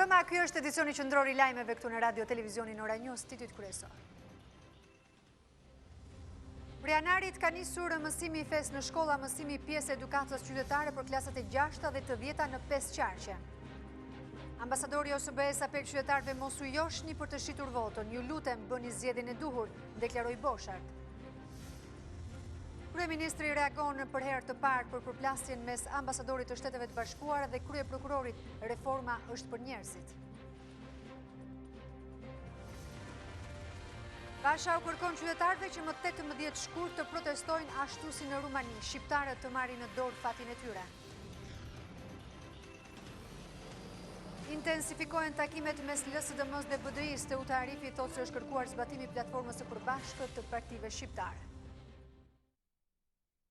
mbrëma, ky është edicioni qendror i lajmeve këtu në Radio Televizionin Ora News, titujt kryesor. Për janarit ka nisur mësimi i fesë në shkolla, mësimi i pjesë edukatës qytetare për klasat e 6 dhe të 10 në 5 qarqe. Ambasadori OSBE-s apel qytetarëve mos u joshni për të shitur votën. Ju lutem, bëni zgjedhjen e duhur, deklaroi Boshart. Kryeministri reagon për herë të parë për përplasjen mes ambasadorit të Shteteve të Bashkuara dhe kryeprokurorit. Reforma është për njerëzit. Basha u kërkon qytetarëve që më 18 shkurt të protestojnë ashtu si në Rumani, shqiptarët të marrin në dorë fatin e tyre. Intensifikohen takimet mes LSDM-s dhe BDI-s. Teuta Arifi thotë se është kërkuar zbatimi i platformës së përbashkët të partive shqiptare.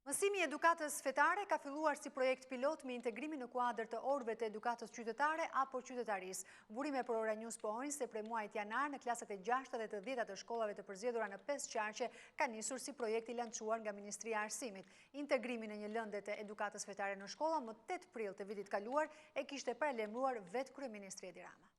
Mësimi i edukatës fetare ka filluar si projekt pilot me integrimin në kuadër të orëve të edukatës qytetare apo qytetarisë. Burime për Ora News pohojnë se prej muajit janar në klasat e 6 dhe të 10 të shkollave të përzgjedhura në 5 qarqe ka nisur si projekt i lançuar nga Ministria e Arsimit. Integrimi në një lëndë të edukatës fetare në shkolla më 8 prill të vitit kaluar e kishte paralajmëruar vetë Kryeministri Edi Rama.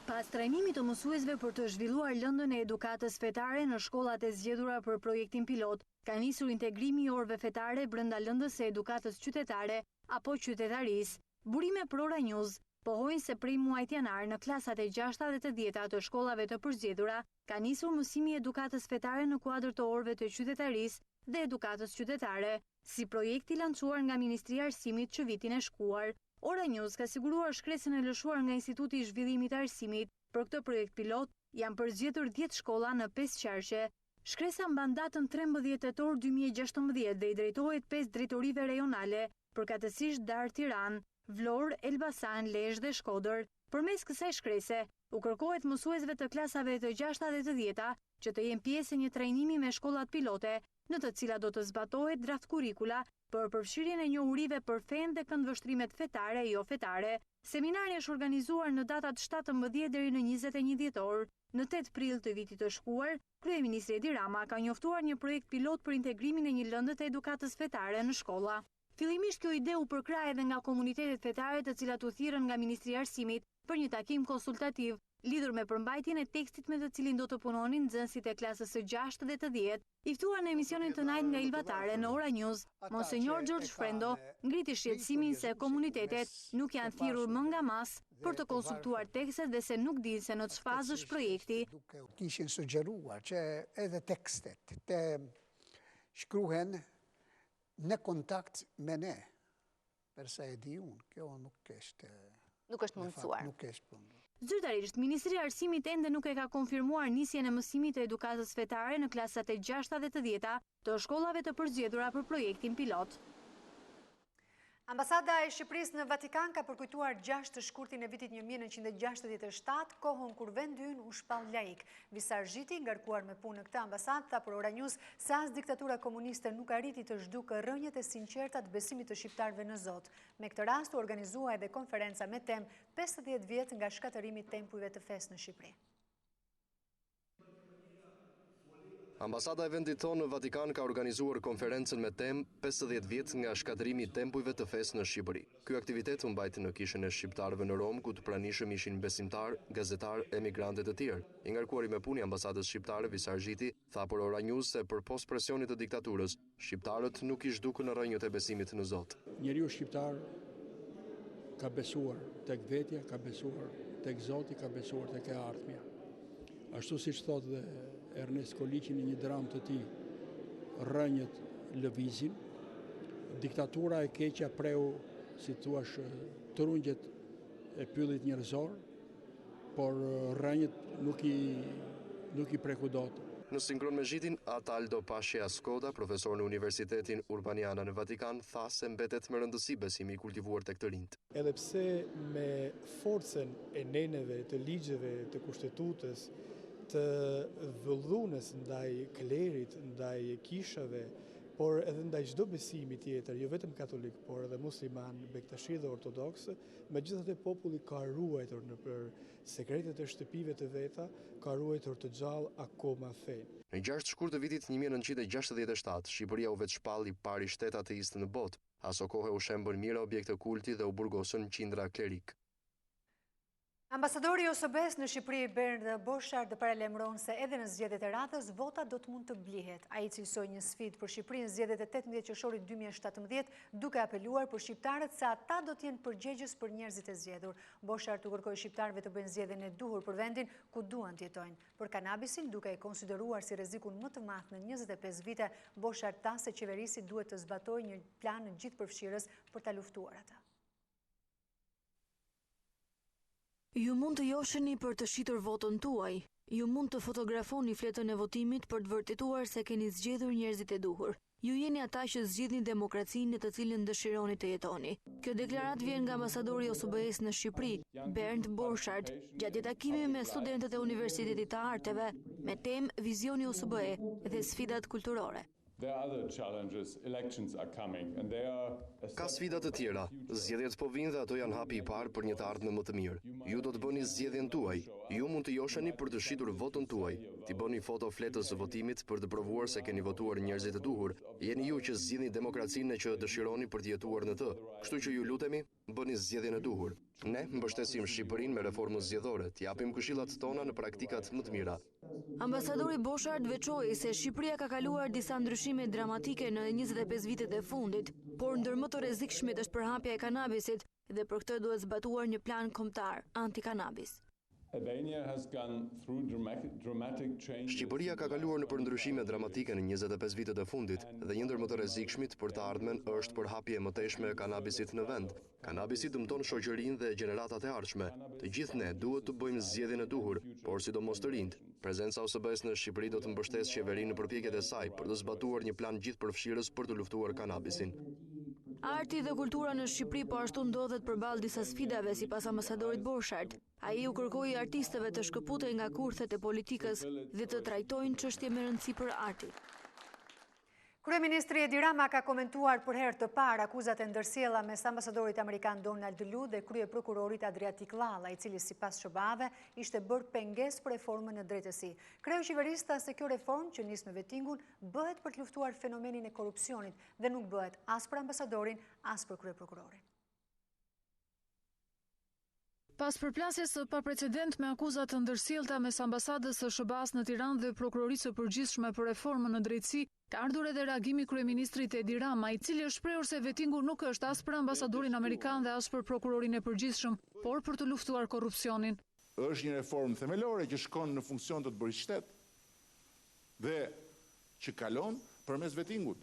Pas trajnimit të mësuesve për të zhvilluar lëndën e edukatës fetare në shkollat e zgjedhura për projektin pilot, ka nisur integrimi i orëve fetare brenda lëndës së edukatës qytetare apo qytetarisë. Burime për Ora News pohojnë se prej muajit janar në klasat e 6 dhe të 10 të shkollave të përzgjedhura ka nisur mësimi i edukatës fetare në kuadër të orëve të qytetarisë dhe edukatës qytetare, si projekt i lançuar nga Ministria e Arsimit që vitin e shkuar. Ora News ka siguruar shkresën e lëshuar nga Instituti i Zhvillimit të Arsimit. Për këtë projekt pilot janë përzgjedhur 10 shkolla në 5 qarqe. Shkresa mban datën 13 tetor 2016 dhe i drejtohet 5 drejtorive rajonale, përkatësisht Dar Tiranë, Vlorë, Elbasan, Lezhë dhe Shkodër. Përmes kësaj shkrese, u kërkohet mësuesve të klasave të 6 dhe të 10 që të jenë pjesë e një trajnimi me shkollat pilote, në të cilat do të zbatohet draft kurrikula për përfshirjen e njohurive për fenë dhe këndvështrimet fetare e jo fetare. Seminari është organizuar në datat 17 deri në 21 dhjetor. Në 8 prill të vitit të shkuar, Kryeministri Edi Rama ka njoftuar një projekt pilot për integrimin e një lëndë të edukatës fetare në shkolla. Fillimisht kjo ide u përkrah edhe nga komunitetet fetare të cilat u thirrën nga Ministria e Arsimit për një takim konsultativ lidhur me përmbajtjen e tekstit me të cilin do të punonin nxënësit e klasës së 6 dhe të 10. I ftuar në emisionin tonight nga Ilvatare në Ora News, Monsenjor George Frendo ngriti shqetësimin se komunitetet nuk janë thirrur më nga mas për të konsultuar tekstet dhe se nuk dinë se në çfarë fazë është projekti. Kishin sugjeruar që edhe tekstet të shkruhen në kontakt me ne. Përsa e di unë, kjo nuk është mundësuar. Nuk është punë. Zyrtarisht, Ministria e Arsimit ende nuk e ka konfirmuar nisjen e mësimit të edukatës fetare në klasat e 6 dhe të 10 të shkollave të përzgjedhura për projektin pilot. Ambasada e Shqipërisë në Vatikan ka përkujtuar 6 shkurtin e vitit 1967, kohën kur vendi ynë u shpall laik. Visar Zhiti, ngarkuar me punë në këtë ambasadë, tha për Ora News se as diktatura komuniste nuk arriti të zhdukë rrënjët e sinqerta të besimit të shqiptarëve në Zot. Me këtë rast u organizua edhe konferenca me temë 50 vjet nga shkatërimi i tempujve të fesë në Shqipëri. Ambasada e vendit tonë në Vatikan ka organizuar konferencën me temë 50 vjet nga shkatërimi i tempujve të fesë në Shqipëri. Ky aktivitet u mbajti në kishën e shqiptarëve në Rom, ku të pranishëm ishin besimtar, gazetar, emigrantë të tjerë. I ngarkuari me punë i ambasadës shqiptare Visar Zhiti tha për Ora News se përpos presionit të diktaturës, shqiptarët nuk i zhdukën në rrënjët e besimit në Zot. Njeriu shqiptar ka besuar tek vetja, ka besuar tek Zoti, ka besuar tek e ardhmja. Ashtu siç thotë dhe Ernest Koliqi në një dramë të tij, rrënjët lëvizin, diktatura e keqja preu, si thua, trungjet e pyllit njerëzor, por rrënjët nuk i preku dot. Në sinkron me Zhitin, Ataldo Pashe Skoda, profesor në Universitetin Urbaniana në Vatikan, tha se mbetet me rëndësi besimi i kultivuar tek të rinjt. Edhe pse me forcën e neneve, të ligjeve, të kushtetutës, të vëllëdhunës ndaj klerit, ndaj kishave, por edhe ndaj çdo besimi tjetër, jo vetëm katolik, por edhe musliman, bektashi dhe ortodoks, megjithatë populli ka ruajtur nëpër sekretet e shtëpive të veta, ka ruajtur të gjallë akoma fenë. Në 6 shkurt të vitit 1967, Shqipëria u vetshpalli pari shtet ateist në botë. Aso kohë u shembën mira objekte kulti dhe u burgosën qindra klerik. Ambasadori i OSBE-s në Shqipëri, Bernd Borchardt, paralajmëron se edhe në zgjedhjet e radhës vota do të mund të blihet. Ai cilësoi një sfidë për Shqipërinë në zgjedhjet e 18 qershorit 2017, duke apeluar për shqiptarët se ata do të jenë përgjegjës për njerëzit e zgjedhur. Borchardt u kërkoi shqiptarëve të bëjnë zgjedhjen e duhur për vendin ku duan të jetojnë. Për kanabisin, duke e konsideruar si rrezikun më të madh në 25 vite, Borchardt tha se qeverisi duhet të zbatojë një plan gjithëpërfshirës për ta luftuar atë. Ju mund të josheni për të shitur votën tuaj. Ju mund të fotografoni fletën e votimit për të vërtetuar se keni zgjedhur njerëzit e duhur. Ju jeni ata që zgjidhni demokracinë në të cilën dëshironi të jetoni. Kjo deklarat vjen nga ambasadori i OSBE-s në Shqipëri, Bernd Borchardt, gjatë takimit me studentët e Universitetit të Arteve, me temë Vizioni OSBE dhe sfidat kulturore. Ka sfida të tjera, zgjedhjet po vinë dhe ato janë hapi i parë për një të ardhme më të mirë. Ju do të bëni zgjedhjen tuaj, ju mund të josheni për të shitur votën tuaj, t'i bëni foto fletës së votimit për të provuar se keni votuar njerëzit e duhur. Jeni ju që zgjidhni demokracinë që dëshironi për të jetuar në të. Kështu që ju lutemi, bëni zgjedhjen e duhur. Ne mbështesim Shqipërinë me reformën zgjedhore, t'japim këshillat tona në praktikat më të mira. Ambasadori Borchardt veçoi se Shqipëria ka kaluar disa ndryshime dramatike në 25 vitet e fundit, por ndër më të rrezikshmet është përhapja e kanabisit dhe për këtë duhet zbatuar një plan kombëtar anti-kanabis. Shqipëria ka kaluar në përndryshime dramatike në 25 vitet e fundit dhe një ndër më të rrezikshmit për të ardhmen është përhapja e mëtejshme e kanabisit në vend. Kanabisi dëmton shoqërinë dhe gjeneratat e ardhshme. Të gjithë ne duhet të bëjmë zgjedhjen e duhur, por sidomos të rinjt. Prezenca OSBE-s në Shqipëri do të mbështesë qeverinë në përpjekjet e saj për të zbatuar një plan gjithëpërfshirës për të luftuar kanabisin. Arti dhe kultura në Shqipëri po ashtu ndodhet përballë disa sfidave sipas ambasadorit Borchardt. Ai u kërkoi artistëve të shkëputej nga kurthet e politikës dhe të trajtojnë çështje me rëndësi për artin. Kryeministri Edi Rama ka komentuar për herë të parë akuzat e ndërsjella mes ambasadorit amerikan Donald Lu dhe kryeprokurorit Adriatik Llalla, i cili sipas SBA-ve ishte bërë pengesë për reformën në drejtësi. Kreu qeverisë tha se kjo reformë që nis në vettingun bëhet për të luftuar fenomenin e korrupsionit dhe nuk bëhet as për ambasadorin, as për kryeprokurorin. Pas përplasjes së paprecedent me akuzat të ndërsjellta mes ambasadës së SBA-s në Tiranë dhe prokurorisë së përgjithshme për reformën në drejtësi, ka ardhur edhe reagimi kryeministrit Edi Rama, i cili është shprehur se vettingu nuk është as për ambasadorin amerikan dhe as për prokurorin e përgjithshëm, por për të luftuar korrupsionin. Është një reformë themelore që shkon në funksion të bëri shtet dhe që kalon përmes vettingut.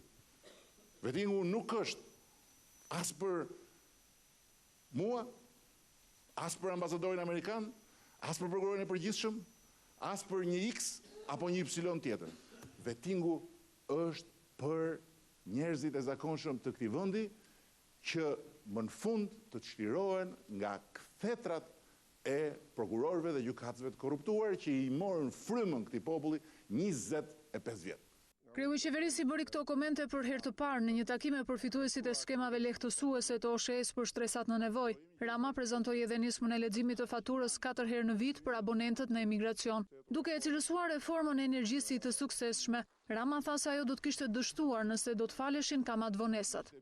Vettingu nuk është as për mua, as për ambasadorin amerikan, as për prokurorin e përgjithshëm, as për një X apo një Y tjetër. Vettingu është për njerëzit e zakonshëm të këtij vendi që më në fund të çlirohen nga kthetrat e prokurorëve dhe gjykatësve të korruptuar që i morën frymën këtij populli 25 vjet. Kreu i qeverisë bëri këto komente për herë të parë në një takim me përfituesit e skemave lehtësuese të OSHE-s për shtresat në nevojë. Rama prezantoi edhe nismën e leximit të faturës 4 herë në vit për abonentët në emigracion. Duke e cilësuar reformën e energjisë të suksesshme, Rama tha se ajo do të kishte dështuar nëse do të faleshin kamat vonesat.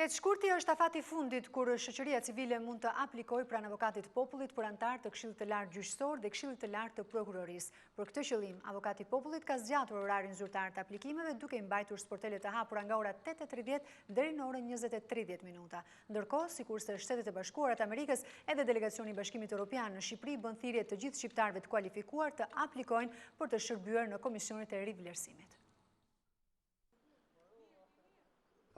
8 shkurti është afati fundit kur shoqëria civile mund të aplikojë pranë avokatit të popullit për antar të Këshillit të Lartë Gjyqësor dhe Këshillit të Lartë të Prokurorisë. Për këtë qëllim, avokati i popullit ka zgjatur orarin zyrtar të aplikimeve duke i mbajtur sportelet të hapura nga ora 8:30 deri në orën 20:30 minuta. Ndërkohë, sikurse Shtetet e Bashkuara të Amerikës edhe delegacioni i Bashkimit Evropian në Shqipëri bën thirrje të gjithë shqiptarëve të kualifikuar të aplikojnë për të shërbyer në komisionet e rivlerësimit.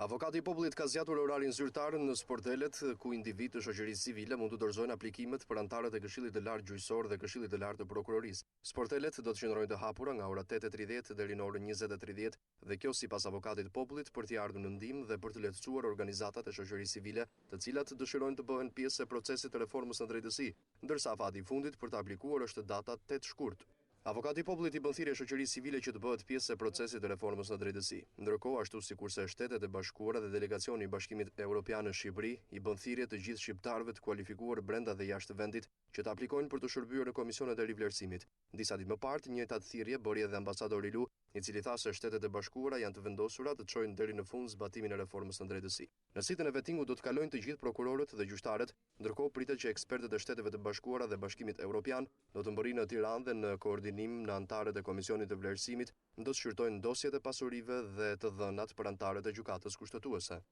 Avokati i popullit ka zgjatur orarin zyrtar në sportelet ku individ të shoqërisë civile mund të dorëzojnë aplikimet për antarët e Këshillit të Lartë Gjyqësor dhe Këshillit të Lartë të Prokurorisë. Sportelet do të qëndrojnë të hapura nga ora 8:30 deri në orën 20:30 dhe kjo sipas avokatit të popullit për t'i ardhur në ndihmë dhe për të lehtësuar organizatat e shoqërisë civile, të cilat dëshirojnë të bëhen pjesë e procesit të reformës në drejtësi, ndërsa afati i fundit për të aplikuar është data 8 shkurt. Avokati i popullit i bën thirrje shoqërisë civile që të bëhet pjesë e procesit të reformës në drejtësi. Ndërkohë, ashtu sikurse Shtetet e Bashkuara dhe delegacioni i Bashkimit Evropian në Shqipëri i bën thirrje të gjithë shqiptarëve të kualifikuar brenda dhe jashtë vendit që të aplikojnë për të shërbyer në komisionet e rivlerësimit. Disa ditë më parë, njëjta thirrje bëri edhe ambasadori Lu, i cili tha se Shtetet e Bashkuara janë të vendosura të çojnë deri në fund zbatimin e reformës në drejtësi. Në sitën e vettingut do të kalojnë të gjithë prokurorët dhe gjyqtarët, ndërkohë pritet që ekspertët e Shteteve të Bashkuara dhe Bashkimit Evropian do të mbërrinë në Tiranë dhe në koordinim në anëtarët e Komisionit të Vlerësimit, do të shqyrtojnë dosjet e pasurive dhe të dhënat për anëtarët e gjykatës kushtetuese.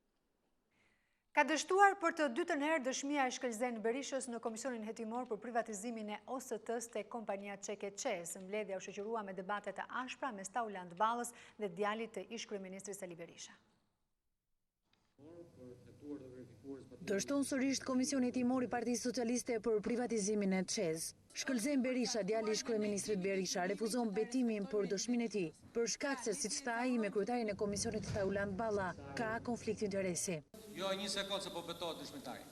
Ka dështuar për të dytën herë dëshmia e Shkëlzen Berishës në Komisionin Hetimor për privatizimin e OST-s te kompania Çeke Çes. Mbledhja u shoqërua me debate të ashpra mes Taulant Ballës dhe djalit të ish-kryeministrit Sali Berisha. Dështon sërish Komisioni Hetimor i Partisë Socialiste për privatizimin e Çes. Shkëlzen Berisha, djali i ish-kryeministrit Berisha, refuzon betimin për dëshminë e tij, për shkak se siç tha ai me kryetarin e komisionit Taulant Balla, ka konflikt interesi. Jo, një sekundë se po betohet dëshmitari.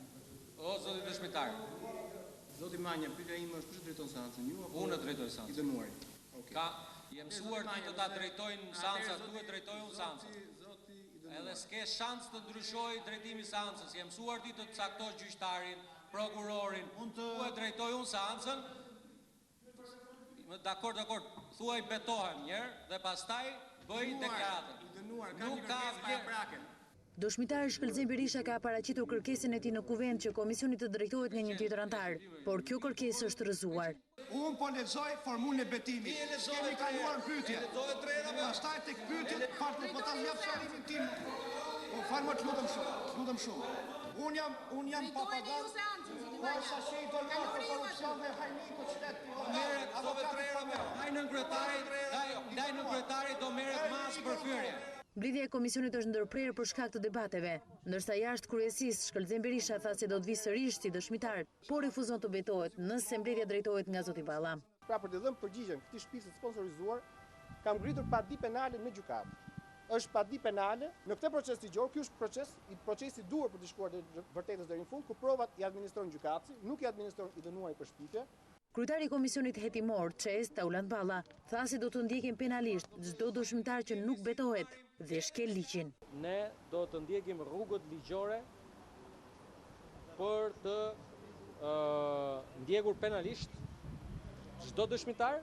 O, zoti dëshmitari. Zoti Manja, pyetja ime është kush drejton seancën, ju apo unë drejtoj seancën? I dënuari. Okej. Ka jem mësuar ti të ta drejtojnë seancat, duhet drejtoj unë seancën. Edhe s'ke shans të ndryshoj drejtimi seancës. Jem mësuar ti të caktosh gjyqtarin, prokurorin. Duhet drejtoj unë seancën. Dakord. Thuaj betohem një herë dhe pastaj bëj deklaratën. I dënuar, ka një kërkesë para braken. Dëshmitari Shkëlzen Berisha ka paraqitur kërkesën e tij në kuvent që komisioni të drejtohet nga një tjetër antar, por kjo kërkesë është rrëzuar. Unë po lexoj formulën e betimit. Kemi kaluar pyetje. Pastaj tek pyetjet fal po ta jap shërimin tim. Po fal më lutem shumë. Unë jam papagal. Po sa shej dollar për korrupsion dhe hajniku qytet. Merret avokat 3 herë. Daj në kryetari do merret mas për fyrje. Mbledhja e komisionit është ndërprerë për shkak të debateve, ndërsa jashtë kryesisë Shkëlzen Berisha tha se do të vijë sërish si dëshmitar, por refuzon të betohet nëse mbledhja drejtohet nga zoti Balla. Pra për të dhënë përgjigjen këtij shtëpie të sponsorizuar, kam ngritur padi penale në gjykatë. Është padi penale në këtë proces ligjor, ky është procesi i duhur për të shkuar vërtetës deri në fund, ku provat i administron gjykatësi, nuk i administron i dënuari për shpifje. Kryetari i Komisionit Hetimor, Çes, Taulant Balla, tha se do të ndjekin penalisht çdo dëshmitar që nuk betohet dhe shkel ligjin. Ne do të ndjekim rrugët ligjore për të ndjekur penalisht çdo dëshmitar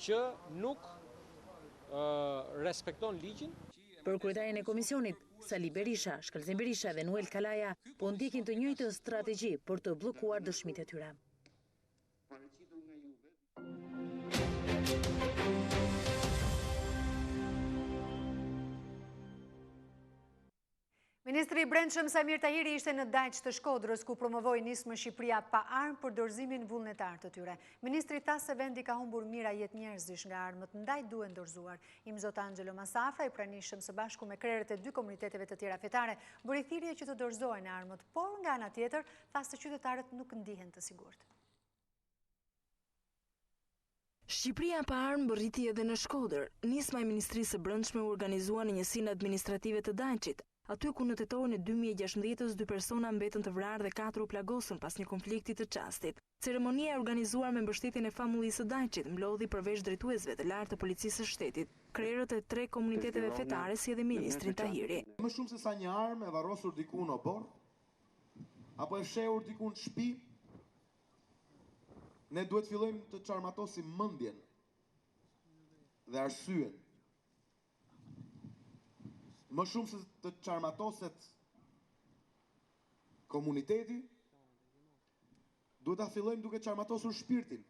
që nuk respekton ligjin. Për kryetarin e komisionit, Sali Berisha, Shkëlzen Berisha dhe Nuel Kalaja po ndjekin të njëjtën strategji për të bllokuar dëshmitë e tyre. Ministri i Brendshëm Samir Tahiri ishte në Dajç të Shkodrës, ku promovoi nismë Shqipëria pa armë për dorëzimin vullnetar të tyre. Ministri tha se vendi ka humbur mira jetë njerëzish nga armët, ndaj duhen dorëzuar. Imzot Angelo Masafra, i pranishëm së bashku me krerët e 2 komuniteteve të tjera fetare, bëri thirrje që të dorëzohen armët, por nga ana tjetër tha se qytetarët nuk ndihen të sigurt. Shqipëria pa armë rriti edhe në Shkodër. Nisma e Ministrisë së Brendshme u organizua në njësinë administrative të Dajçit, aty ku në tetorin e 2016 2 persona mbetën të vrarë dhe 4 u plagosën pas një konflikti të çastit. Ceremonia e organizuar me mbështetjen e famullisë së Dajçit mblodhi përveç drejtuesve të lartë të policisë së shtetit, krerët e 3 komuniteteve fetare si edhe ministrin Tahiri. Më shumë se sa një armë e varrosur diku në borë, apo e fshehur diku në shtëpi, ne duhet fillojmë të çarmatosim mendjen dhe arsyen. Më shumë se të çarmatoset komuniteti, duhet ta fillojmë duke çarmatosur shpirtin.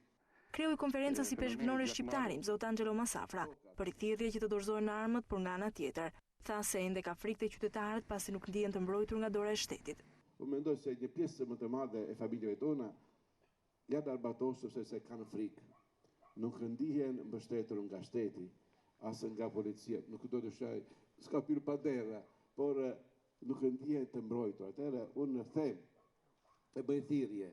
Kreu i konferencës i peshqvinore shqiptari, Imzot Angelo Masafra, për thirrje që të dorëzohen armët, por nga ana tjetër, tha se ende ka frikë te qytetarët pasi nuk ndihen të mbrojtur nga dora e shtetit. Unë mendoj se një pjesë më të madhe e familjeve tona janë armatosur sepse kanë frikë. Nuk ndihen mbështetur nga shteti, as nga policia, nuk do të shaj, s'ka pirë pa dera, por nuk ndihen të mbrojtur. Atëherë unë them e bëj thirrje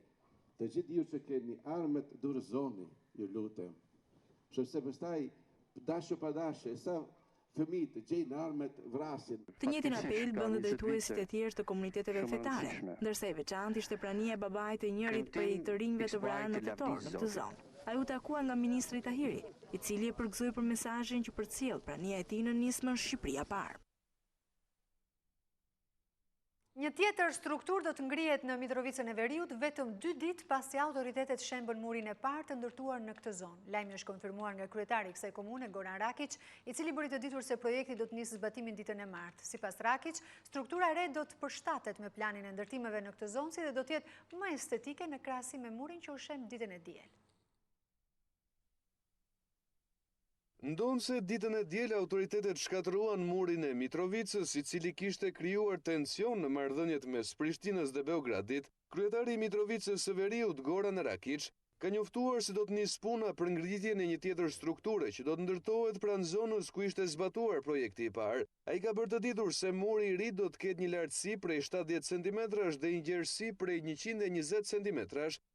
të gjithë ju që keni armët dorëzoni, ju lutem. Sepse pastaj dashur pa dashje, sa fëmijë të gjejnë armët vrasin. Të njëjtin apel bën drejtuesit e tjerë të komuniteteve fetare, ndërsa e veçantë ishte prania e babait të njërit prej të rinjve të vrarë në tetor në këtë zonë. Ai u takua nga ministri Tahiri, i cili e përgëzoi për mesazhin që përcjell prania e tij në nismën Shqipëria Parë. Një tjetër struktur do të ngrihet në Mitrovicën e Veriut vetëm 2 ditë pasi autoritetet shembën murin e parë të ndërtuar në këtë zonë. Lajmi është konfirmuar nga kryetari i kësaj komune, Goran Rakić, i cili bëri të ditur se projekti do të nisë zbatimin ditën e martë. Sipas Rakić, struktura e re do të përshtatet me planin e ndërtimeve në këtë zonë, si dhe do të jetë më estetike në krahasim me murin që u shem ditën e diel. Ndonë se ditën e diel autoritetet shkatëruan murin e Mitrovicës, i cili kishte krijuar tension në marrëdhëniet mes Prishtinës dhe Beogradit, kryetari i Mitrovicës së Veriut, Goran Rakić, ka njoftuar se do të nisë puna për ngritjen e një tjetër strukture që do të ndërtohet pranë zonës ku ishte zbatuar projekti i parë. Ai ka bërë të ditur se muri i ri do të ketë një lartësi prej 70 cm dhe një gjerësi prej 120 cm,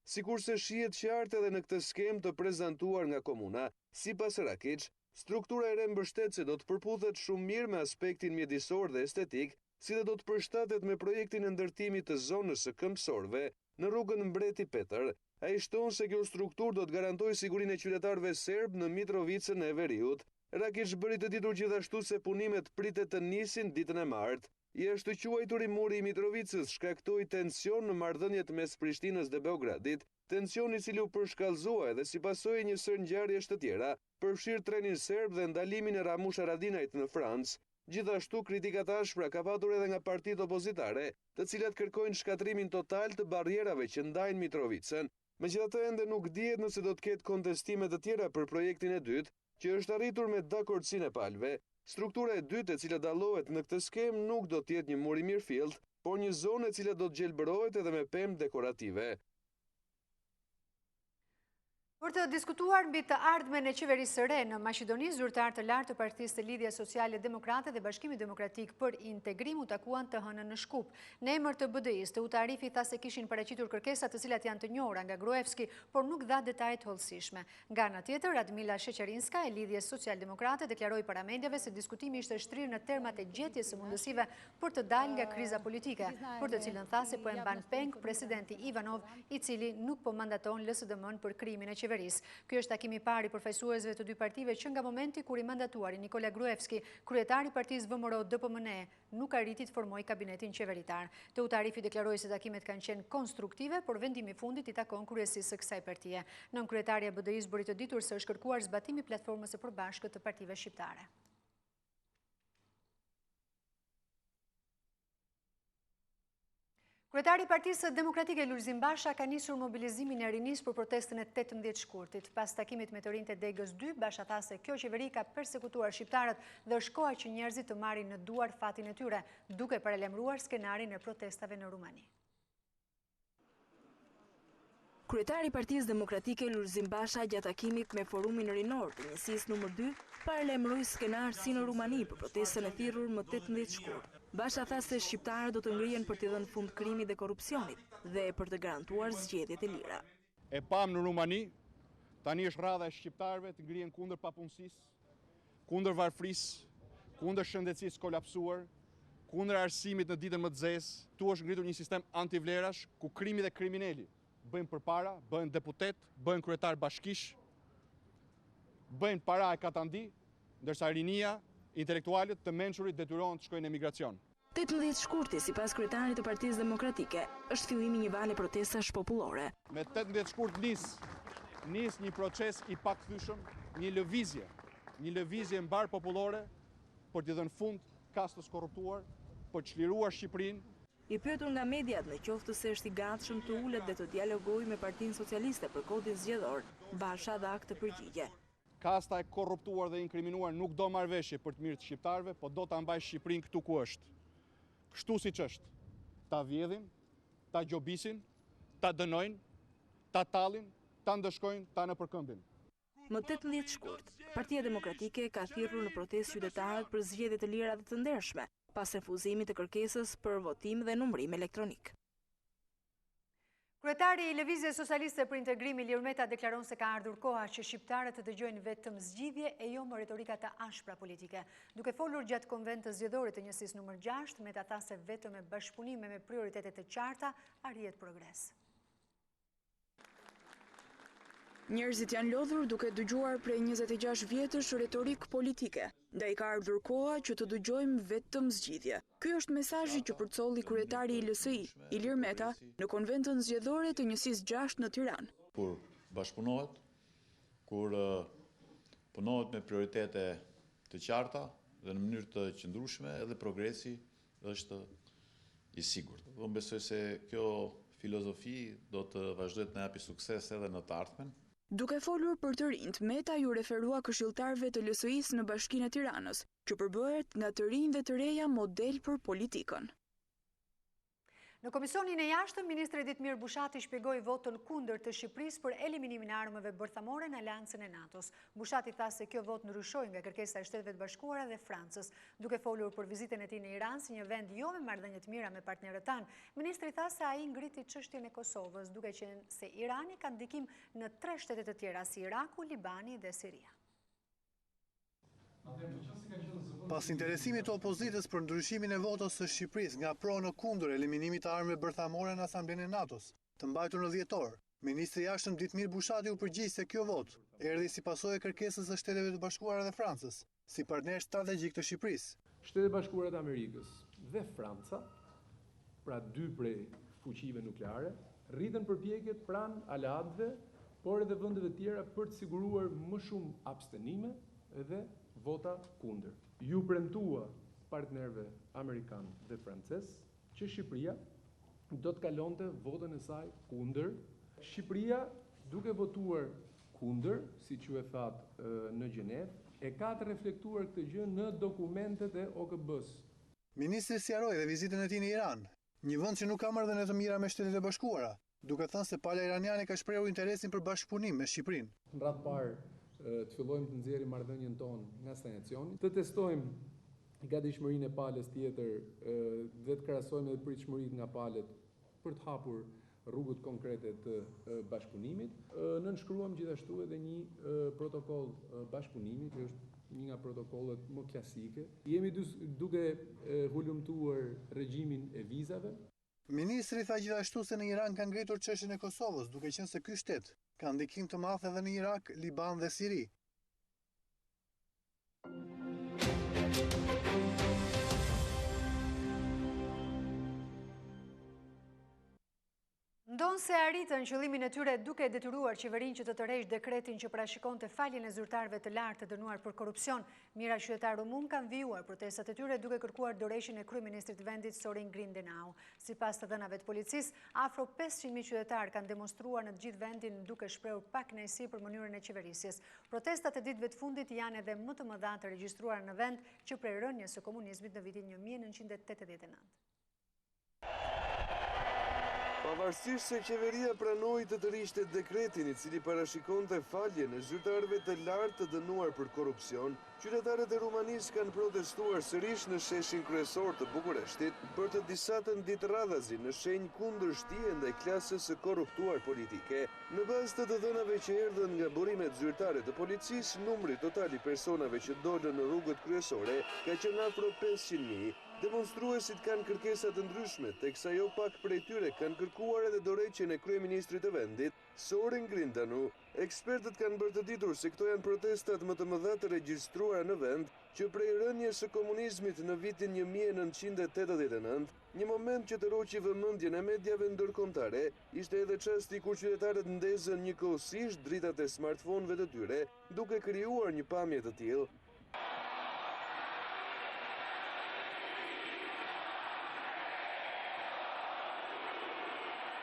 sikurse shihet qartë edhe në këtë skemë të prezantuar nga komuna. Sipas Rakić, struktura e re mbështet se do të përputhet shumë mirë me aspektin mjedisor dhe estetik, si dhe do të përshtatet me projektin e ndërtimit të zonës së këmbësorëve në rrugën Mbreti Petër. Ai shton se kjo strukturë do të garantojë sigurinë e qytetarëve serb në Mitrovicën e Veriut. Rakić bëri të ditur gjithashtu se punimet pritet të nisin ditën e martë. I është quajtur i muri i Mitrovicës shkaktoi tension në marrëdhëniet mes Prishtinës dhe Beogradit, tensioni i cili u përshkallëzua dhe si pasojë një sër ngjarjesh të tjera, përfshirë trenin serb dhe ndalimin e Ramush Haradinajt në Francë. Gjithashtu kritikat ashpra ka patur edhe nga partitë opozitare, të cilat kërkojnë shkatrimin total të barrierave që ndajnë Mitrovicën. Megjithatë ende nuk dihet nëse do të ketë kontestime të tjera për projektin e dytë, që është arritur me dakordsinë e palëve. Struktura e dytë e cila dallohet në këtë skemë nuk do të jetë një mur i mirëfillt, por një zonë e cila do të gjelbërohet edhe me pemë dekorative. Për të diskutuar mbi të ardhmen e qeverisë së re në Maqedoni, zyrtarë të lartë të Partisë së Lidhjes Sociale Demokrate dhe Bashkimit Demokratik për Integrim u takuan të hënën në Shkup. Në emër të BDI-s, Teutarifi tha se kishin paraqitur kërkesa të cilat janë të njohura nga Gruevski, por nuk dha detaje të hollësishme. Nga ana tjetër, Radmila Sheqerinska e Lidhjes Social-Demokrate deklaroi para mediave se diskutimi ishte shtrirë në termat e gjetjes së mundësive për të dalë nga kriza politike, për të cilën tha se po e mban peng presidenti Ivanov, i cili nuk po mandaton LSDM-n për krimin e qeverisë. Ky është takimi i parë i përfaqësuesve të dy partive që nga momenti kur i mandatuari Nikola Gruevski, kryetari i partisë VMRO DPMNE, nuk arriti të formojë kabinetin qeveritar. Teutarifi deklaroi se takimet kanë qenë konstruktive, por vendimi i fundit i takon kryesisë së kësaj partie. Nënkryetaria e BDI-s bëri të ditur se është kërkuar zbatimi i platformës së përbashkët të partive shqiptare. Kryetari i Partisë Demokratike Lulzim Basha ka nisur mobilizimin e rinisë për protestën e 18 shkurtit. Pas takimit me të rinjtë e Degës 2, Basha tha se kjo qeveri ka persekutuar shqiptarët dhe është koha që njerëzit të marrin në duar fatin e tyre, duke paralajmëruar skenarin e protestave në Rumani. Kryetari i Partisë Demokratike Lulzim Basha gjatë takimit me forumin rinor të njësisë numër 2 paralajmëroi skenar si në Rumani për protestën e thirrur më 18 shkurt. Basha tha se shqiptarët do të ngrihen për t'i dhënë fund krimit dhe korrupsionit dhe për të garantuar zgjedhjet e lira. E pam në Rumani, tani është radha e shqiptarëve të ngrihen kundër papunësisë, kundër varfërisë, kundër shëndetësisë kolapsuar, kundër arsimit në ditën më të zezë. Tu është ngritur një sistem antivlerash ku krimi dhe kriminali bëjnë përpara, bëjnë deputet, bëjnë kryetar bashkish, bëjnë para e katandi, ndërsa rinia, intelektualit të mençurit detyrohen të shkojnë në emigracion. 18 shkurti, sipas kryetarit të Partisë Demokratike, është fillimi një vale protestash popullore. Me 18 shkurt nis një proces i pakthyeshëm, një lëvizje mbar popullore për t'i dhënë fund kastës korruptuar, për të çliruar Shqipërinë. I pyetur nga mediat në qoftë se është i gatshëm të ulet dhe të dialogojë me Partinë Socialiste për kodin zgjedhor, Basha dha këtë përgjigje. Kasta e korruptuar dhe inkriminuar nuk do marrë veshje për të mirë të shqiptarëve, po do ta mbajë Shqipërinë këtu ku është. Kështu siç është. Ta vjedhin, ta gjobisin, ta dënojnë, ta tallin, ta ndëshkojnë, ta nëpërkëmbin. Më 18 shkurt, Partia Demokratike ka thirrur në protestë qytetarët për zgjedhje të lira dhe të ndershme, pas refuzimit të kërkesës për votim dhe numërim elektronik. Kryetari i Lëvizjes Socialiste për Integrim Ilir Meta deklaron se ka ardhur koha që shqiptarët të dëgjojnë vetëm zgjidhje e jo më retorika të ashpra politike. Duke folur gjatë konventës zgjedhore të njësisë numër 6, Meta tha se vetëm me bashkëpunime me prioritetet të qarta arrihet progres. Njerëzit janë lodhur duke dëgjuar prej 26 vjetësh retorik politike, ndaj ka ardhur koha që të dëgjojmë vetëm zgjidhje. Ky është mesazhi që përcolli kryetari i LSI, Ilir Meta, në konventën zgjedhore të njësisë 6 në Tiranë. Kur bashkëpunohet, kur punohet me prioritete të qarta dhe në mënyrë të qëndrueshme, edhe progresi është i sigurt. Unë besoj se kjo filozofi do të vazhdojë të na japi sukses edhe në të ardhmen. Duke folur për të rinjt, Meta ju referua këshilltarëve të LSI-s në Bashkinë e Tiranës, që përbëhet nga të rinj dhe të reja model për politikën. Në Komisionin e Jashtëm, Ministri Ditmir Bushati shpjegoi votën kundër të Shqipërisë për eliminimin e armëve bërthamore në Aleancën e NATO-s. Bushati tha se kjo votë ndryshoi nga kërkesa e Shteteve të Bashkuara dhe Francës. Duke folur për vizitën e tij në Iran si një vend jo me marrëdhënie të mira me partnerët tanë, ministri tha se ai ngriti çështjen e Kosovës, duke qenë se Irani ka ndikim në 3 shtete të tjera si Iraku, Libani dhe Siria. Pas interesimit të opozitës për ndryshimin e votës së Shqipërisë nga pro në kundër eliminimit të armëve bërthamore në Asamblenë e NATO-s, të mbajtur në dhjetor, Ministri i Jashtëm Ditmir Bushati u përgjigj se kjo votë erdhi si pasojë e kërkesës së Shteteve të Bashkuara dhe Francës, si partner strategjik të Shqipërisë. Shtetet e Bashkuara të Amerikës dhe Franca, pra 2 prej fuqive nukleare, rritën përpjekjet pranë aleatëve, por edhe vendeve tjera për të siguruar më shumë abstenime dhe vota kundër. Ju premtua partnerëve amerikan dhe francez që Shqipëria do të kalonte votën e saj kundër. Shqipëria, duke votuar kundër, siç ju e thatë në Gjenevë, e ka të reflektuar këtë gjë në dokumentet e OKB-s. Ministri sqaroi dhe vizitën e tij në Iran, një vend që nuk ka marrëdhënie të mira me Shtetet e Bashkuara, duke thënë se palë iraniane ka shprehur interesin për bashkëpunim me Shqipërinë. Në radhë parë të fillojmë të nxjerrim marrëdhënien tonë nga stagnacioni, të testojmë gatishmërinë e palës tjetër dhe të krahasojmë edhe pritshmëritë nga palët për të hapur rrugët konkrete të bashkëpunimit. Nënshkruam gjithashtu edhe një protokoll bashkëpunimi, që është një nga protokollet më klasike. Jemi duke hulumtuar regjimin e vizave. Ministri tha gjithashtu se në Iran ka ngritur çështjen e Kosovës, duke qenë se ky shtet ka ndikim të madh edhe në Irak, Liban dhe Siri. Ndonë se arritën qëllimin e tyre duke detyruar qeverinë që të tërheqë dekretin që parashikonte faljen e zyrtarëve të lartë të dënuar për korrupsion, mijëra qytetarë rumun kanë vijuar protestat e tyre duke kërkuar dorëshjen e kryeministrit të vendit Sorin Grindenau. Sipas të dhënave të policisë, afro 500.000 qytetarë kanë demonstruar në të gjithë vendin duke shprehur pakënaqësi për mënyrën e qeverisjes. Protestat e ditëve të fundit janë edhe më të mëdha të regjistruara në vend që prej rënies së komunizmit në vitin 1989. Pavarësisht se qeveria pranoi të tërhiqte dekretin i cili parashikonte faljen e zyrtarëve të lartë të dënuar për korrupsion, qytetarët e Rumanisë kanë protestuar sërish në sheshin kryesor të Bukureshtit për të disatën ditëradhazi në shenjë kundër shtije ndaj klasës së korruptuar politike. Në bazë të dhënave që erdhën nga burimet zyrtare të policisë, numri total i personave që dolën në rrugët kryesore ka qenë afro 500.000. Demonstruesit kanë kërkesa të ndryshme, teksa jo pak prej tyre kanë kërkuar edhe dorëheqjen e kryeministrit të vendit, Sorin Grindenau. Ekspertët kanë bërë të ditur se këto janë protestat më të mëdha të regjistruara në vend që prej rënies së komunizmit në vitin 1989, një moment që të roqi vëmendjen e mediave ndërkombëtare, ishte edhe çasti kur qytetarët ndezën njëkohësisht dritat e smartphone-ve të tyre, duke krijuar një pamje të tillë.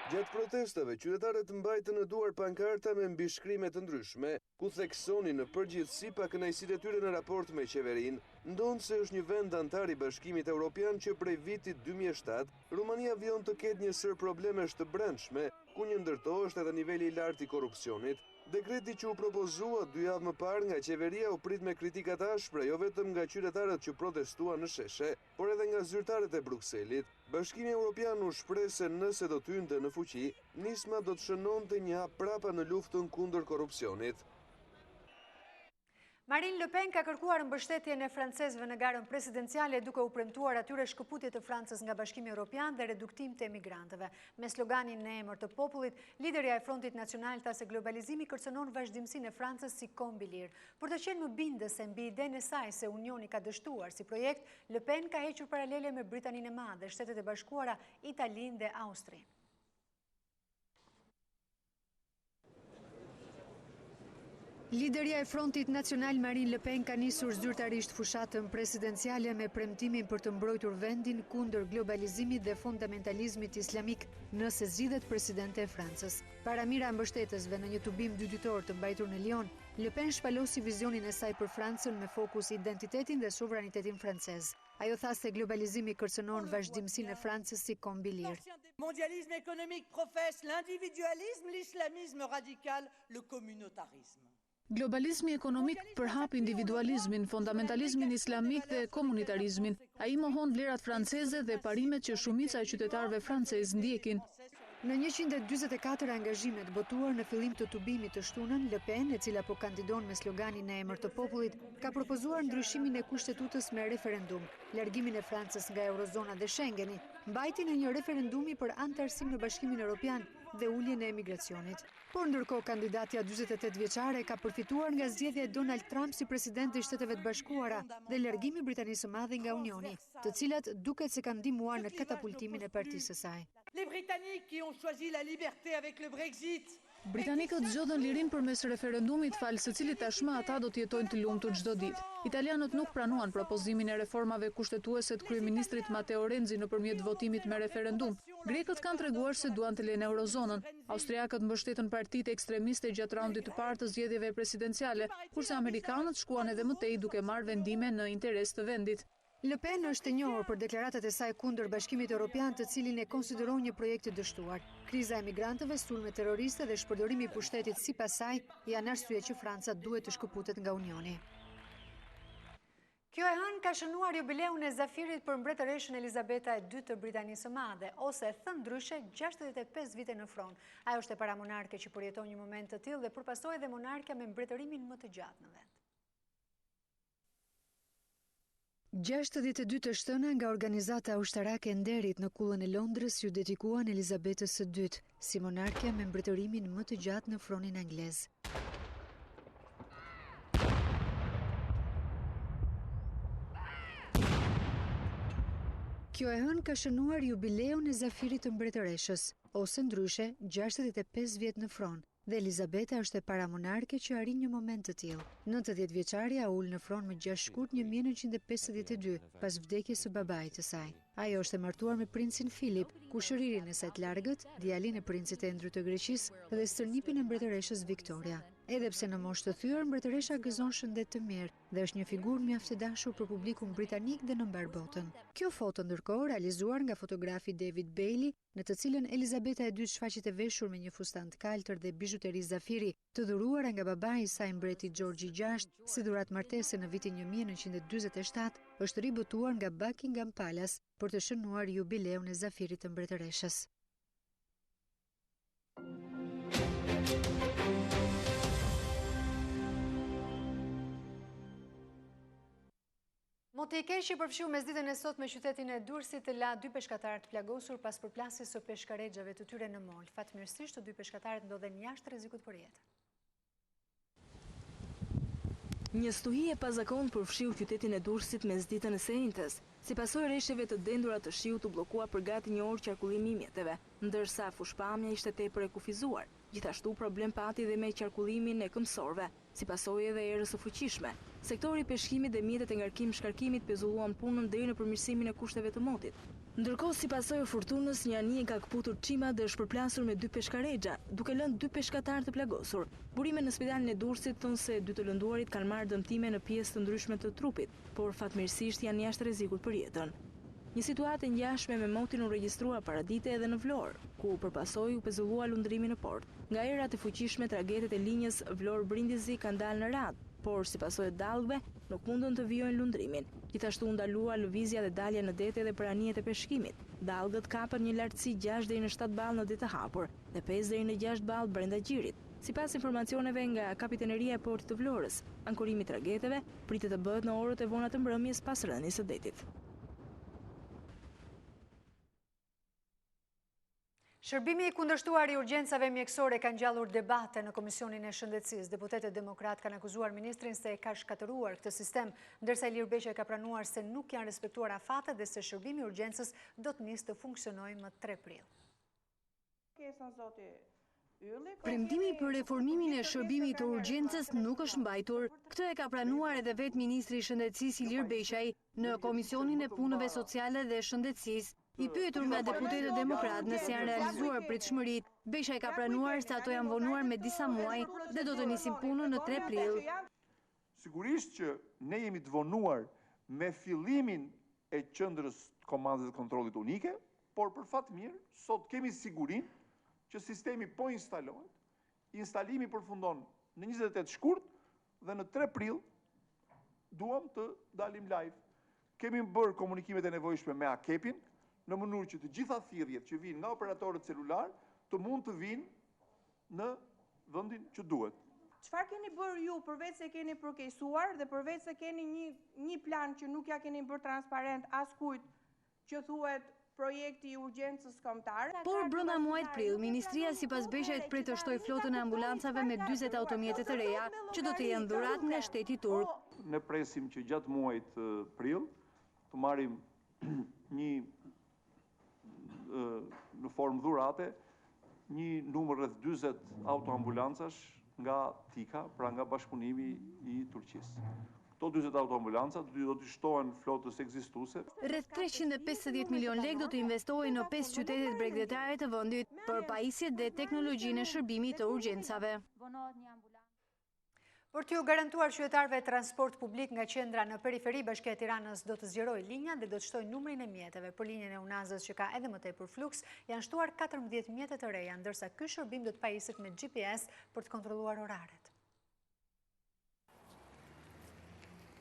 Gjatë protestave, qytetarët mbajtën në duar pankarta me mbishkrime të ndryshme, ku theksonin në përgjithësi pakënaqësitë e tyre në raport me qeverinë. Ndonë se është një vend antar i Bashkimit Evropian që prej vitit 2007, Rumania vjen të ketë një sër problemesh të brendshme, ku një ndërto është edhe niveli i lartë i korrupsionit. Dekreti që u propozua 2 javë më parë nga qeveria u prit me kritika të ashpra jo vetëm nga qytetarët që protestuan në sheshe, por edhe nga zyrtarët e Brukselit. Bashkimi Evropian u shpreh se nëse do të hynte në fuqi, nisma do të shënonte një hap prapa në luftën kundër korrupsionit. Marine Le Pen ka kërkuar mbështetjen e francezëve në garën presidenciale duke u premtuar atyre shkëputje të Francës nga Bashkimi Evropian dhe reduktim të emigrantëve. Me sloganin në emër të popullit, liderja e Frontit Nacional tha se globalizimi kërcënon vazhdimsinë e Francës si kombi lirë. Për të qenë më bindëse mbi idenë e saj se Unioni ka dështuar si projekt, Le Pen ka hequr paralele me Britaninë e Madhe, Shtetet e Bashkuara, Italinë dhe Austrinë. Liderja e Frontit Nacional Marine Le Pen ka nisur zyrtarisht fushatën presidenciale me premtimin për të mbrojtur vendin kundër globalizimit dhe fundamentalizmit islamik nëse zgjidhet presidente e Francës. Para mira mbështetësve në një tubim dyditor të mbajtur në Lyon, Le Pen shpalosi vizionin e saj për Francën me fokus identitetin dhe sovranitetin francez. Ajo tha se globalizimi kërcënon vazhdimsinë e Francës si kombi lirë. Mondialisme économique professe l'individualisme, l'islamisme radical, le communautarisme. Globalizmi ekonomik përhap individualizmin, fundamentalizmin islamik dhe komunitarizmin. Ai mohon vlerat franceze dhe parimet që shumica e qytetarëve francez ndjekin. Në 144 angazhimet botuar në fillim të tubimit të shtunën, Le Pen, e cila po kandidon me sloganin në emër të popullit, ka propozuar ndryshimin e kushtetutës me referendum, largimin e Francës nga Eurozona dhe Schengeni, mbajtjen e një referendumi për anëtarësim në Bashkimin Evropian dhe uljen e emigracionit. Por ndërkohë kandidatja 48 vjeçare ka përfituar nga zgjedhja e Donald Trump si president i Shteteve të Bashkuara dhe largimi i Britanisë së Madhe nga Unioni, të cilat duket se kanë ndihmuar në katapultimin e partisë së saj. Les Britanniques qui ont choisi la liberté avec le Brexit. Britanikët zgjodhen lirin përmes referendumit falë së cilit tashmë ata do të jetojnë të lumtur çdo ditë. Italianët nuk pranuan propozimin e reformave kushtetuese të kryeministrit Matteo Renzi nëpërmjet votimit me referendum. Grekët kanë treguar se duan të lënë eurozonën. Austriakët mbështetën partitë ekstremiste gjatë raundit të parë të zgjedhjeve presidenciale, kurse amerikanët shkuan edhe më tej duke marrë vendime në interes të vendit. Le Pen është e njohur për deklaratat e saj kundër Bashkimit Evropian, të cilin e konsideron një projekt të dështuar. Kriza e migrantëve, sulme terroriste dhe shpërdorimi i pushtetit sipas saj janë arsye që Franca duhet të shkëputet nga Unioni. Kjo e hënë ka shënuar jubileun e Zafirit për mbretëreshën Elizabeta II të Britanisë së Madhe, ose thënë ndryshe 65 vite në fron. Ajo është e para monarke që përjeton një moment të tillë dhe përpasoi edhe monarkja me mbretërimin më të gjatë në vend. 62 të shtëna nga organizata ushtarake e nderit në kullën e Londrës ju dedikuan Elizabetës së II, si monarkja me mbretërimin më të gjatë në fronin anglez. Kjo e hënë ka shënuar jubileun e Zafirit të mbretëreshës, ose ndryshe 65 vjet në fron. Dhe Elizabeta është e para monarke që arrin një moment të tillë. 90 vjeçaria ul në fron më 6 shkurt 1952, pas vdekjes së babait të saj. Ajo është e martuar me princin Filip, kushëririn e saj të largët, djalin e princit Endry të Greqisë dhe stërnipin e mbretëreshës Victoria. Edhe pse në moshë të thyer, mbretëresha gëzon shëndet të mirë dhe është një figurë mjaft e dashur për publikun britanik dhe në mbar botën. Kjo foto ndërkohë realizuar nga fotografi David Bailey, në të cilën Elizabeta II shfaqet e veshur me një fustan të kaltër dhe bizhuteri zafiri, të dhuruara nga babai i saj mbreti George VI, si dhuratë martese në vitin 1947, është ribotuar nga Buckingham Palace për të shënuar jubileun e Zafirit të mbretëreshës. Moti i keq që përfshiu mesditën e sot me qytetin e Durrësit la 2 peshkatarë të plagosur pas përplasjes së peshkarexhave të tyre në mol. Fatmirësisht, të 2 peshkatarët ndodhen jashtë rrezikut për jetë. Një stuhi e pazakon përfshiu qytetin e Durrësit mesditën e së njëjtës, si pasojë rreshjeve të dendura të shiut u bllokua për gati një orë qarkullimi i mjeteve, ndërsa fushpamja ishte tepër e kufizuar. Gjithashtu problem pati dhe me qarkullimin e këmbësorëve, si pasojë edhe erës së fuqishme. Sektori i peshkimit dhe mjetet e ngarkim-shkarkimit pezulluan punën deri në përmirësimin e kushteve të motit. Ndërkohë, si pasojë e furtunës, një anije ka kputur çima dhe është përplasur me 2 peshkarexha, duke lënë 2 peshkatarë të plagosur. Burime në spitalin e Durrësit thonë se 2 të lënduarit kanë marrë dëmtime në pjesë të ndryshme të trupit, por fatmirësisht janë jashtë rrezikut për jetën. Një situatë e ngjashme me motin u regjistrua paradite edhe në Vlorë, ku përpasoi u pezullua lundrimi në port. Nga erat e fuqishme, tragetet e linjës Vlorë-Brindisi kanë dalë në radhë, por si pasojë të dallgëve nuk mundën të vijojnë lundrimin. Gjithashtu ndalua lëvizja dhe dalja në dete dhe për anijet e peshkimit. Dallgët kapën një lartësi 6 deri në 7 ballë në det të hapur dhe 5 deri në 6 ballë brenda gjirit. Sipas informacioneve nga Kapitaneria e Portit të Vlorës, ankorimi i tragedheve pritet të bëhet në orët e vona të mbrëmjes pas rënies së detit. Shërbimi i kundërshtuar i urgjencave mjekësore ka ngjallur debate në Komisionin e Shëndetësisë. Deputetët demokrat kanë akuzuar ministrin se e ka shkatëruar këtë sistem, ndërsa Ilir Beqaj ka pranuar se nuk janë respektuar afatet dhe se shërbimi i urgjencës do të nisë të funksionojë më 3 prill. Premtimi për reformimin e shërbimit të urgjencës nuk është mbajtur. Këtë e ka pranuar edhe vetë ministri i Shëndetësisë Ilir Beqaj në Komisionin e Punëve Sociale dhe Shëndetësisë. I pyetur nga deputetët demokrat nëse janë realizuar pritshmëritë, Beqaj ka pranuar se ato janë vonuar me disa muaj dhe do të nisin punën në 3 prill. Sigurisht që ne jemi të vonuar me fillimin e qendrës komandës dhe kontrollit unike, por për fat mirë, sot kemi sigurinë që sistemi po instalohet, instalimi përfundon në 28 shkurt dhe në 3 prill duam të dalim live. Kemi bërë komunikimet e nevojshme me AKEP-in, në mënyrë që të gjitha thirrjet që vinë nga operatorët celular të mund të vinë në vendin që duhet. Çfarë keni bërë ju përveç se keni përkeqësuar dhe përveç se keni një plan që nuk ja keni bërë transparent askujt që thuhet projekti i urgjencës kombëtare? Por brenda muajit prill, ministria sipas Beqajt pret të shtojë flotën e ambulancave me 40 automjete të reja që do të jenë dhuratë nga shteti turk. Ne presim që gjatë muajit prill të marrim në formë dhurate, një numër rreth 40 autoambulancash nga TIKA, pra nga bashkëpunimi i Turqisë. Këto 40 autoambulanca do të shtohen flotës ekzistuese. Rreth 350 milion lekë do të investohen në 5 qytetet bregdetare të vendit për pajisjet dhe teknologjinë e shërbimit të urgjencave. Për t'ju garantuar qytetarëve transport publik nga qendra në periferi, Bashkia e Tiranës do të zgjerojë linjat dhe do të shtojë numrin e mjeteve. Për linjën e Unazës që ka edhe më tepër fluks, janë shtuar 14 mjete të reja, ndërsa ky shërbim do të pajiset me GPS për të kontrolluar oraret.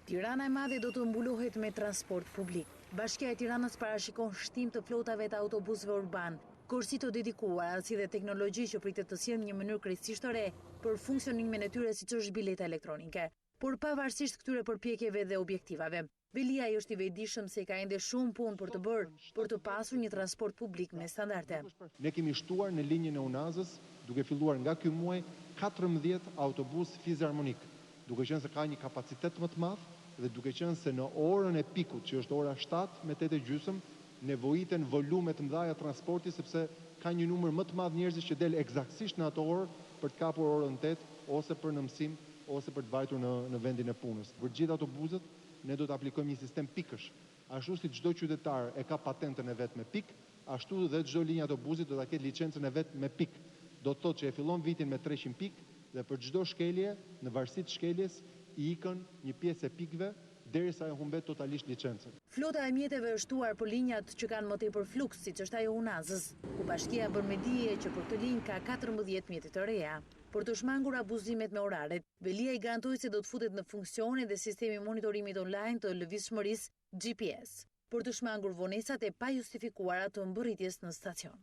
Tirana e Madhe do të mbulohet me transport publik. Bashkia e Tiranës parashikon shtim të flotave të autobusëve urban, kursi të dedikuara si dhe teknologji që pritet të sjellë një mënyrë krejtësisht të re për funksionimin e tyre siç është bileta elektronike. Por pavarësisht këtyre përpjekjeve dhe objektivave, Velia i është i vetëdijshëm se ka ende shumë punë për të bërë për të pasur një transport publik me standarde. Ne kemi shtuar në linjën e Unazës, duke filluar nga ky muaj, 14 autobus fizharmonik, duke qenë se ka një kapacitet më të madh dhe duke qenë se në orën e pikut, që është ora 7 me 8:30, nevojiten volume të mëdha transporti sepse ka një numër më të madh njerëzish që del eksaktësisht në ato orë për të kapur orën 8 ose për në mësim ose për të vajtur në vendin e punës. Për gjithë autobusët ne do të aplikojmë një sistem pikësh. Ashtu si çdo qytetar e ka patentën e vet me pik, ashtu dhe çdo linjë autobusi do ta ketë licencën e vet me pik. Do të thotë që e fillon vitin me 300 pik dhe për çdo shkelje, në varësi të shkeljes, i ikën një pjesë e pikëve derisa e humbet totalisht licencën. Flota e mjeteve është shtuar për linjat që kanë më tepër fluks, siç është ajo Unazës, ku bashkia bën me dije që për këtë linjë ka 14 mjete të reja. Për të shmangur abuzimet me oraret, Velia i garantoi se do të futet në funksion edhe sistemi monitorimit online të lëvizshmërisë GPS, për të shmangur vonesat e pajustifikuara të mbërritjes në stacion.